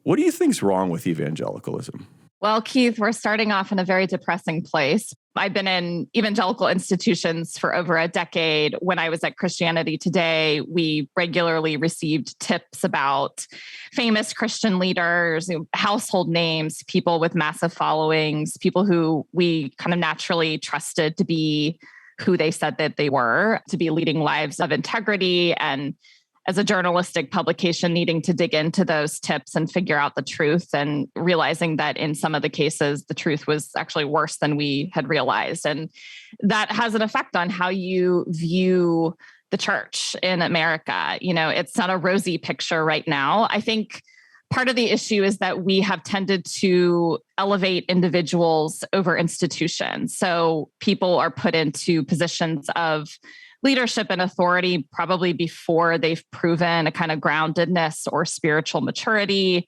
What do you think's wrong with evangelicalism? Well, Keith, we're starting off in a very depressing place. I've been in evangelical institutions for over a decade. When I was at Christianity Today, we regularly received tips about famous Christian leaders, household names, people with massive followings, people who we kind of naturally trusted to be who they said that they were, to be leading lives of integrity, and as a journalistic publication, needing to dig into those tips and figure out the truth, and realizing that in some of the cases, the truth was actually worse than we had realized. And that has an effect on how you view the church in America. It's not a rosy picture right now. I think part of the issue is that we have tended to elevate individuals over institutions. So people are put into positions of leadership and authority probably before they've proven a kind of groundedness or spiritual maturity,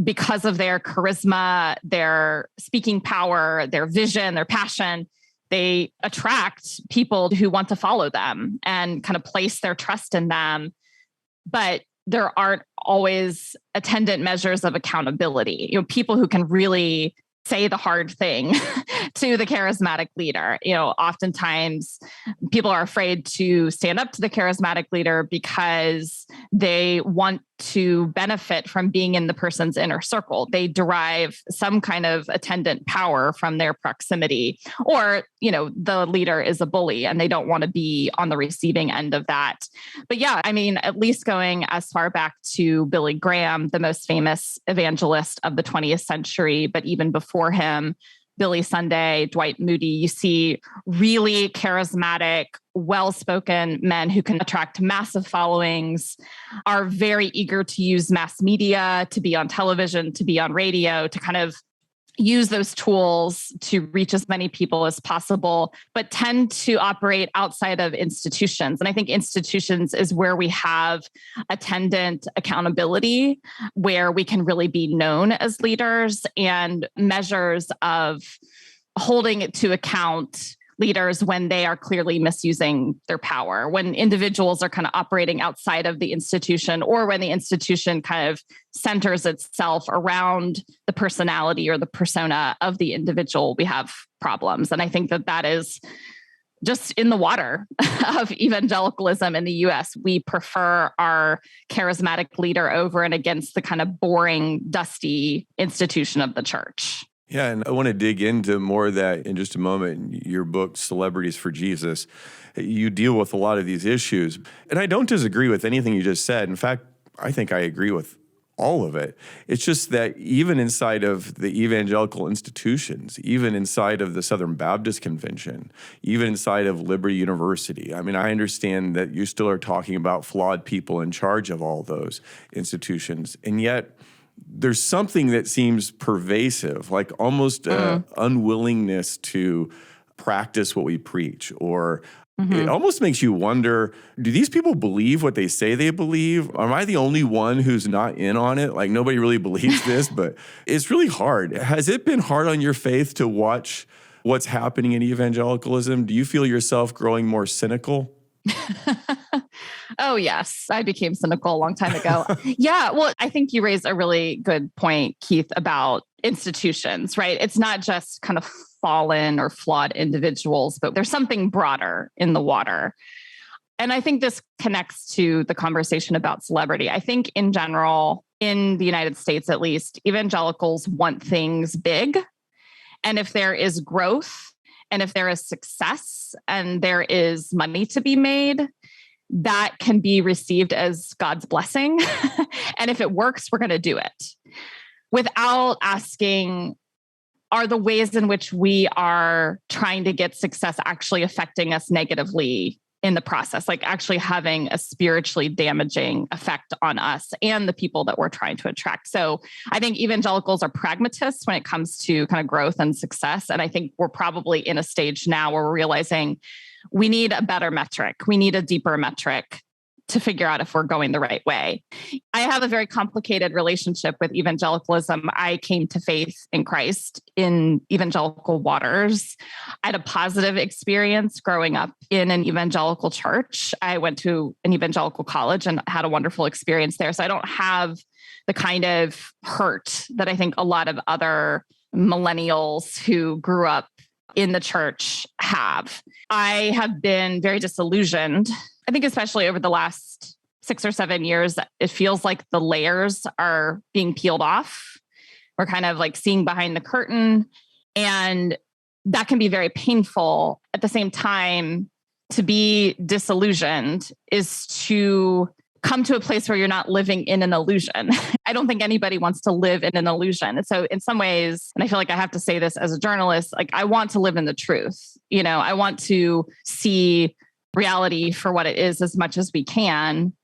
because of their charisma, their speaking power, their vision, their passion. They attract people who want to follow them and kind of place their trust in them. But there aren't always attendant measures of accountability. People who can really say the hard thing to the charismatic leader. Oftentimes people are afraid to stand up to the charismatic leader because they want to benefit from being in the person's inner circle. They derive some kind of attendant power from their proximity, or, the leader is a bully and they don't want to be on the receiving end of that. But yeah, at least going as far back to Billy Graham, the most famous evangelist of the 20th century, but even before him, Billy Sunday, Dwight Moody, you see really charismatic, well-spoken men who can attract massive followings, are very eager to use mass media, to be on television, to be on radio, to kind of use those tools to reach as many people as possible, but tend to operate outside of institutions. And I think institutions is where we have attendant accountability, where we can really be known as leaders, and measures of holding it to account leaders when they are clearly misusing their power, when individuals are kind of operating outside of the institution, or when the institution kind of centers itself around the personality or the persona of the individual, we have problems. And I think that is just in the water of evangelicalism in the US. We prefer our charismatic leader over and against the kind of boring, dusty institution of the church. Yeah, and I want to dig into more of that in just a moment. Your book, Celebrities for Jesus, you deal with a lot of these issues. And I don't disagree with anything you just said. In fact, I think I agree with all of it. It's just that even inside of the evangelical institutions, even inside of the Southern Baptist Convention, even inside of Liberty University, I understand that you still are talking about flawed people in charge of all those institutions. And yet, there's something that seems pervasive, like almost unwillingness to practice what we preach, or it almost makes you wonder, do these people believe what they say they believe? Am I the only one who's not in on it? Like, nobody really believes this, but it's really hard. Has it been hard on your faith to watch what's happening in evangelicalism? Do you feel yourself growing more cynical? Oh, yes. I became cynical a long time ago. Yeah. Well, I think you raised a really good point, Keith, about institutions, right? It's not just kind of fallen or flawed individuals, but there's something broader in the water. And I think this connects to the conversation about celebrity. I think in general, in the United States, at least, evangelicals want things big. And if there is growth, and if there is success, and there is money to be made, that can be received as God's blessing. And if it works, we're going to do it, without asking, are the ways in which we are trying to get success actually affecting us negatively in the process, like actually having a spiritually damaging effect on us and the people that we're trying to attract. So I think evangelicals are pragmatists when it comes to kind of growth and success. And I think we're probably in a stage now where we're realizing we need a better metric. We need a deeper metric to figure out if we're going the right way. I have a very complicated relationship with evangelicalism. I came to faith in Christ in evangelical waters. I had a positive experience growing up in an evangelical church. I went to an evangelical college and had a wonderful experience there. So I don't have the kind of hurt that I think a lot of other millennials who grew up in the church have. I have been very disillusioned. I think especially over the last 6 or 7 years, it feels like the layers are being peeled off. We're kind of like seeing behind the curtain, and that can be very painful. At the same time, to be disillusioned is to come to a place where you're not living in an illusion. I don't think anybody wants to live in an illusion. And so in some ways, and I feel like I have to say this as a journalist, like I want to live in the truth. You know, I want to see reality for what it is as much as we can.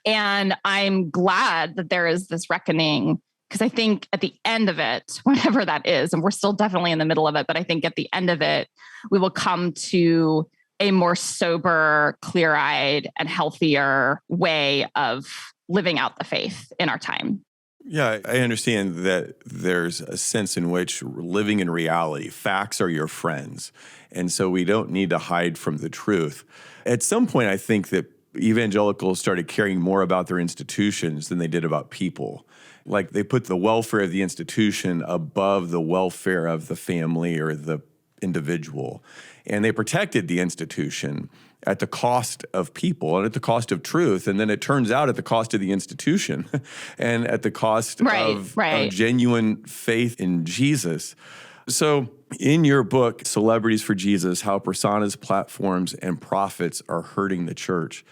And I'm glad that there is this reckoning, because I think at the end of it, whatever that is, and we're still definitely in the middle of it, but I think at the end of it, we will come to a more sober, clear-eyed, and healthier way of living out the faith in our time. Yeah, I understand that there's a sense in which living in reality, facts are your friends. And so we don't need to hide from the truth. At some point, I think that evangelicals started caring more about their institutions than they did about people. Like they put the welfare of the institution above the welfare of the family or the individual. And they protected the institution at the cost of people and at the cost of truth. And then it turns out at the cost of the institution and at the cost of genuine faith in Jesus. So in your book, Celebrities for Jesus, How Personas, Platforms, and Profits Are Hurting the Church,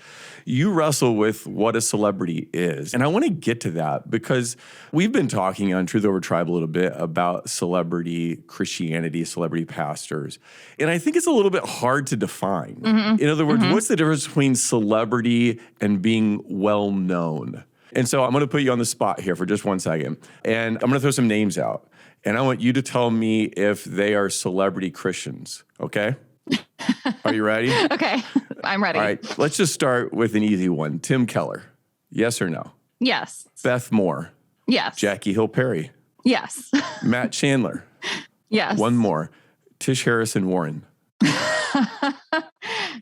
you wrestle with what a celebrity is. And I want to get to that because we've been talking on Truth Over Tribe a little bit about celebrity Christianity, celebrity pastors. And I think it's a little bit hard to define. In other words, what's the difference between celebrity and being well-known? And so I'm going to put you on the spot here for just 1 second. And I'm going to throw some names out. And I want you to tell me if they are celebrity Christians, okay? Are you ready? Okay, I'm ready. All right, let's just start with an easy one. Tim Keller, yes or no? Yes. Beth Moore. Yes. Jackie Hill Perry. Yes. Matt Chandler. Yes. One more. Tish Harrison Warren.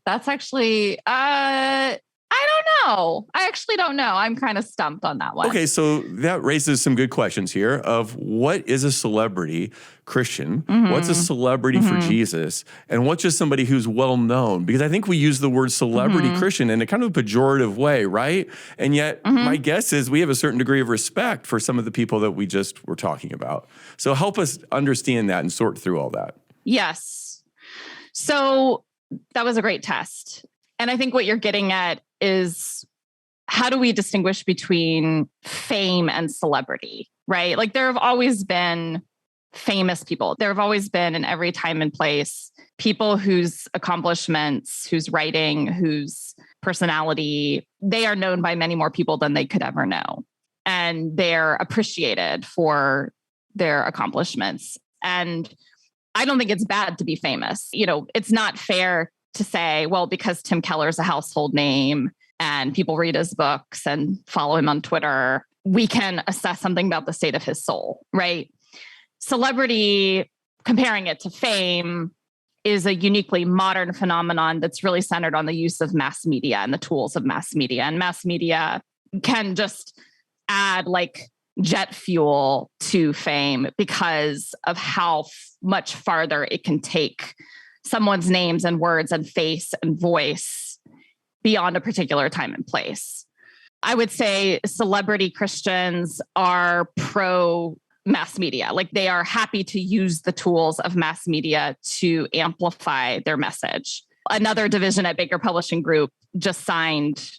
That's actually, I don't know. I actually don't know. I'm kind of stumped on that one. Okay, so that raises some good questions here of what is a celebrity Christian? What's a celebrity for Jesus? And what's just somebody who's well-known? Because I think we use the word celebrity Christian in a kind of a pejorative way, right? And yet my guess is we have a certain degree of respect for some of the people that we just were talking about. So help us understand that and sort through all that. Yes. So that was a great test. And I think what you're getting at is how do we distinguish between fame and celebrity, right? Like there have always been famous people. There have always been in every time and place, people whose accomplishments, whose writing, whose personality, they are known by many more people than they could ever know. And they're appreciated for their accomplishments. And I don't think it's bad to be famous. You know, it's not fair to say, well, because Tim Keller's a household name and people read his books and follow him on Twitter, we can assess something about the state of his soul, right? Celebrity, comparing it to fame, is a uniquely modern phenomenon that's really centered on the use of mass media and the tools of mass media. And mass media can just add like jet fuel to fame because of how much farther it can take someone's names and words and face and voice beyond a particular time and place. I would say celebrity Christians are pro mass media. Like they are happy to use the tools of mass media to amplify their message. Another division at Baker Publishing Group just signed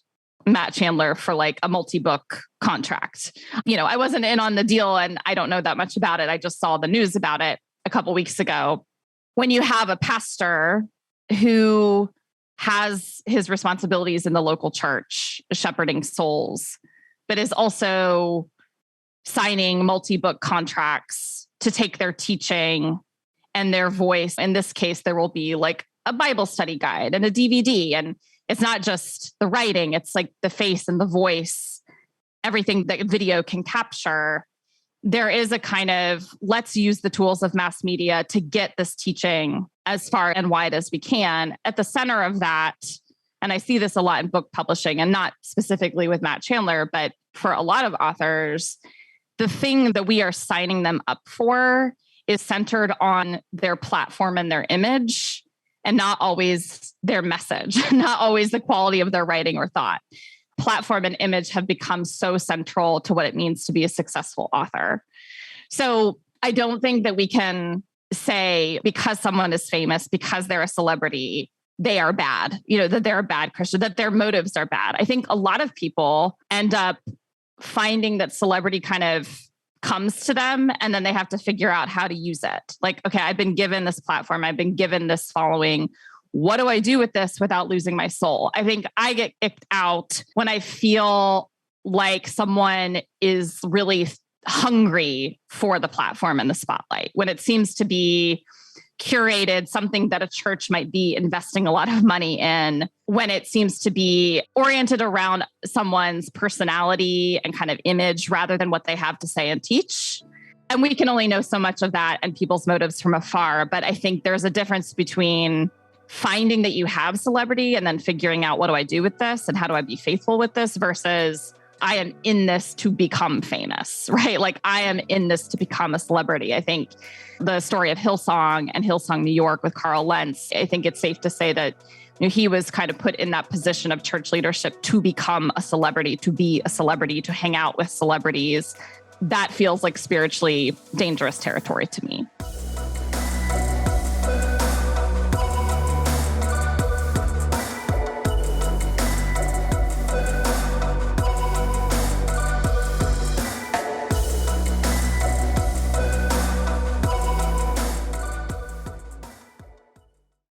Matt Chandler for like a multi-book contract. You know, I wasn't in on the deal and I don't know that much about it. I just saw the news about it a couple weeks ago. When you have a pastor who has his responsibilities in the local church, shepherding souls, but is also signing multi-book contracts to take their teaching and their voice. In this case, there will be like a Bible study guide and a DVD. And It's not just the writing, it's like the face and the voice, everything that video can capture. There is a kind of, let's use the tools of mass media to get this teaching as far and wide as we can. At the center of that, and I see this a lot in book publishing, and not specifically with Matt Chandler, but for a lot of authors, the thing that we are signing them up for is centered on their platform and their image, and not always their message, not always the quality of their writing or thought. Platform and image have become so central to what it means to be a successful author. So I don't think that we can say because someone is famous, because they're a celebrity, they are bad, that they're a bad Christian, that their motives are bad. I think a lot of people end up finding that celebrity kind of comes to them and then they have to figure out how to use it. Like, okay, I've been given this platform, I've been given this following. What do I do with this without losing my soul? I think I get kicked out when I feel like someone is really hungry for the platform and the spotlight, when it seems to be curated, something that a church might be investing a lot of money in, when it seems to be oriented around someone's personality and kind of image rather than what they have to say and teach. And we can only know so much of that and people's motives from afar. But I think there's a difference between finding that you have celebrity and then figuring out, what do I do with this and how do I be faithful with this, versus I am in this to become famous, right? Like I am in this to become a celebrity. I think the story of Hillsong and Hillsong New York with Carl Lentz, I think it's safe to say that he was kind of put in that position of church leadership to become a celebrity, to be a celebrity, to hang out with celebrities. That feels like spiritually dangerous territory to me.